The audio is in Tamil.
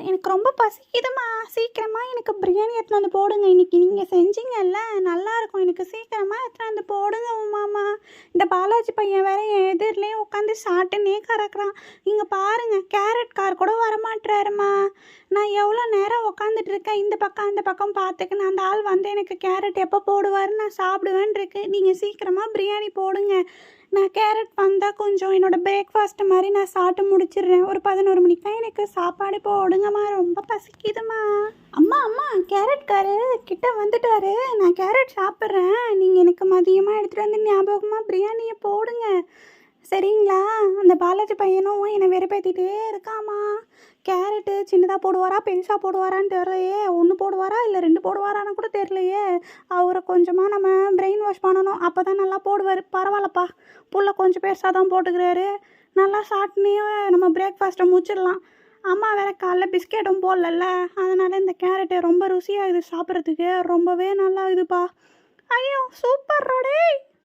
எனக்கு ரொம்ப பசிக்குதும்மா. சீக்கிரமா எனக்கு பிரியாணி எடுத்துன்னு வந்து போடுங்க. இன்னைக்கு நீங்க செஞ்சீங்கல்ல, நல்லாயிருக்கும். எனக்கு சீக்கிரமா எடுத்துன்னு வந்து போடுங்க உமாம்மா. இந்த பாலாஜி பையன் வேற என் எதிர்லயே உட்காந்து சாப்பிட்டுன்னே கிடக்குறான். இங்க பாருங்க, கேரட் கார் கூட வரமாட்றாருமா. நான் எவ்வளோ நேரம் உட்காந்துட்டு இருக்கேன், இந்த பக்கம் அந்த பக்கம் பார்த்துக்கின்னு. அந்த ஆள் வந்து எனக்கு கேரட் எப்போ போடுவாருன்னு நான் சாப்பிடுவேன்னு இருக்கு. நீங்கள் சீக்கிரமாக பிரியாணி போடுங்க. நான் கேரட் வந்தால் கொஞ்சம் என்னோடய பிரேக்ஃபாஸ்ட் மாதிரி நான் சாப்பிட்டு முடிச்சிடுறேன். ஒரு 11 மணிக்கா எனக்கு சாப்பாடு போடுங்கம்மா, ரொம்ப பசிக்குதும்மா. அம்மா அம்மா, கேரட் காரு கிட்ட வந்துட்டாரு. நான் கேரட் சாப்பிட்றேன். நீங்கள் எனக்கு மதியமாக எடுத்துகிட்டு வந்து ஞாபகமாக பிரியாணியை போடுங்க, சரிங்களா? அந்த பாலாஜி பையனும் என்னை வெறுப்பேற்றிட்டே இருக்காம்மா. கேரட்டு சின்னதாக போடுவாரா பெருசாக போடுவாரான்னு தெரியலையே. 1 போடுவாரா இல்லை 2 போடுவாரான்னு கூட தெரியலையே. அவரை கொஞ்சமாக நம்ம பிரெயின் வாஷ் பண்ணணும், அப்போ தான் நல்லா போடுவார். பரவாயில்லப்பா, புள்ள கொஞ்சம் பெருசாக தான் போட்டுக்கிறாரு. நல்லா சாப்பிட்னே நம்ம பிரேக்ஃபாஸ்ட்டை முடிச்சிடலாம். அம்மா வேறு காலைல பிஸ்கெட்டும் போடலல்ல, அதனால் இந்த கேரட்டு ரொம்ப ருசியாகுது சாப்பிட்றதுக்கு. ரொம்பவே நல்லா இதுப்பா. ஐயோ சூப்பர் ரோடே.